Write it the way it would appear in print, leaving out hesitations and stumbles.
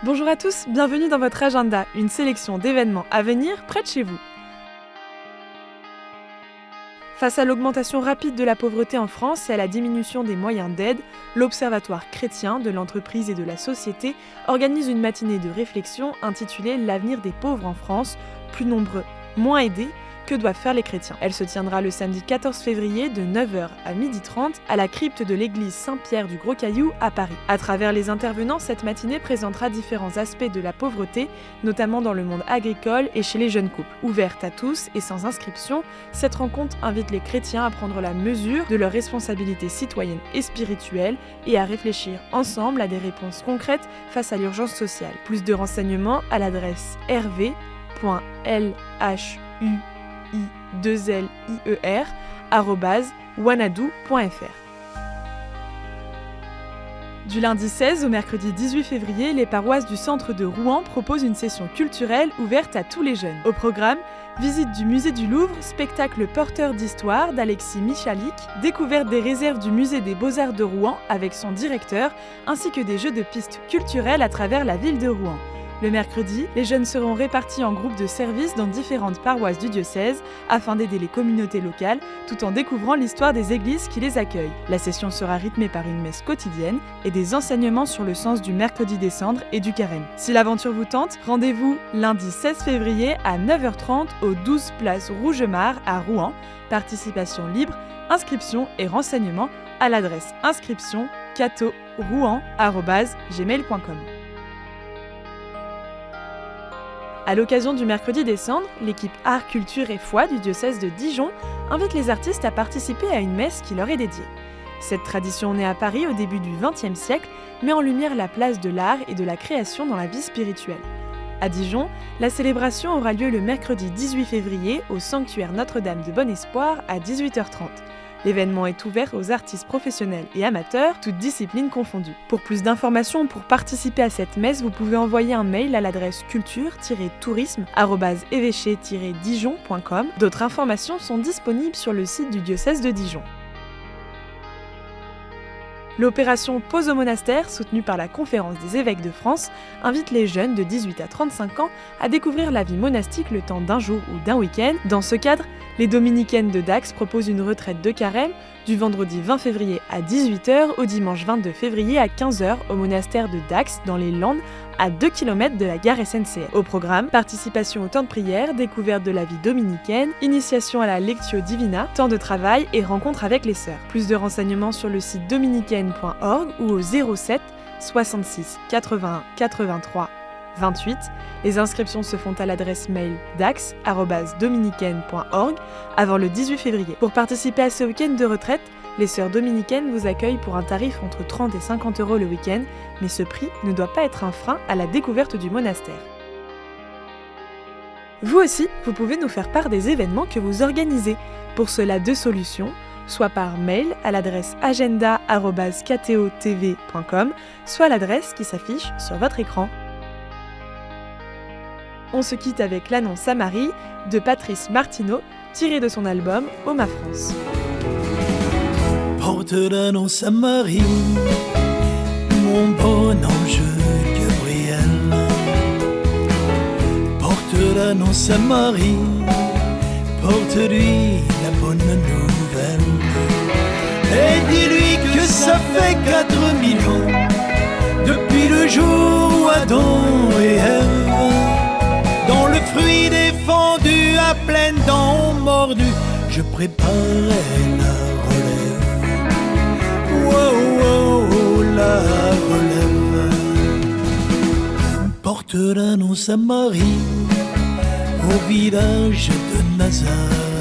Bonjour à tous, bienvenue dans votre agenda, une sélection d'événements à venir près de chez vous. Face à l'augmentation rapide de la pauvreté en France et à la diminution des moyens d'aide, l'Observatoire chrétien de l'entreprise et de la société organise une matinée de réflexion intitulée « L'avenir des pauvres en France, plus nombreux, moins aidés ». Que doivent faire les chrétiens ? Elle se tiendra le samedi 14 février de 9h à 12h30 à la crypte de l'église Saint-Pierre du Gros-Caillou à Paris. À travers les intervenants, cette matinée présentera différents aspects de la pauvreté, notamment dans le monde agricole et chez les jeunes couples. Ouverte à tous et sans inscription, cette rencontre invite les chrétiens à prendre la mesure de leurs responsabilités citoyennes et spirituelles et à réfléchir ensemble à des réponses concrètes face à l'urgence sociale. Plus de renseignements à l'adresse rv.lhuier@wanadoo.fr. Du lundi 16 au mercredi 18 février, les paroisses du centre de Rouen proposent une session culturelle ouverte à tous les jeunes. Au programme, visite du musée du Louvre, spectacle porteur d'histoire d'Alexis Michalik, découverte des réserves du musée des Beaux-Arts de Rouen avec son directeur, ainsi que des jeux de pistes culturels à travers la ville de Rouen. Le mercredi, les jeunes seront répartis en groupes de service dans différentes paroisses du diocèse afin d'aider les communautés locales tout en découvrant l'histoire des églises qui les accueillent. La session sera rythmée par une messe quotidienne et des enseignements sur le sens du mercredi des cendres et du carême. Si l'aventure vous tente, rendez-vous lundi 16 février à 9h30 au 12 place Rougemare à Rouen. Participation libre, inscription et renseignements à l'adresse inscription@rouen@gmail.com. À l'occasion du mercredi des cendres, l'équipe Art, Culture et Foi du diocèse de Dijon invite les artistes à participer à une messe qui leur est dédiée. Cette tradition née à Paris au début du XXe siècle met en lumière la place de l'art et de la création dans la vie spirituelle. À Dijon, la célébration aura lieu le mercredi 18 février au sanctuaire Notre-Dame de Bon-Espoir à 18h30. L'événement est ouvert aux artistes professionnels et amateurs, toutes disciplines confondues. Pour plus d'informations ou pour participer à cette messe, vous pouvez envoyer un mail à l'adresse culture-tourisme@évêché-dijon.com. D'autres informations sont disponibles sur le site du diocèse de Dijon. L'opération Pause au monastère, soutenue par la Conférence des évêques de France, invite les jeunes de 18 à 35 ans à découvrir la vie monastique le temps d'un jour ou d'un week-end. Dans ce cadre, les dominicaines de Dax proposent une retraite de carême du vendredi 20 février à 18h au dimanche 22 février à 15h au monastère de Dax dans les Landes, à 2 km de la gare SNCF. Au programme, participation au temps de prière, découverte de la vie dominicaine, initiation à la Lectio Divina, temps de travail et rencontre avec les sœurs. Plus de renseignements sur le site dominicaine.org ou au 07 66 81 83 28. Les inscriptions se font à l'adresse mail dax@dominicaine.org avant le 18 février. Pour participer à ce week-end de retraite, les sœurs dominicaines vous accueillent pour un tarif entre 30 et 50 € le week-end, mais ce prix ne doit pas être un frein à la découverte du monastère. Vous aussi, vous pouvez nous faire part des événements que vous organisez. Pour cela, deux solutions, soit par mail à l'adresse agenda@ktotv.com, soit à l'adresse qui s'affiche sur votre écran. On se quitte avec l'annonce à Marie de Patrice Martineau, tirée de son album Ô ma France. Porte l'annonce à Marie, mon bon ange Gabriel. Porte l'annonce à Marie, porte-lui la bonne nouvelle. Et dis-lui que ça fait 4000 ans depuis le jour où Adam et Ève, dont le fruit défendu à pleines dents ont mordu, je préparais la relève. Wow, wow, oh, la relève. Porte l'annonce à Marie au village de Nazareth.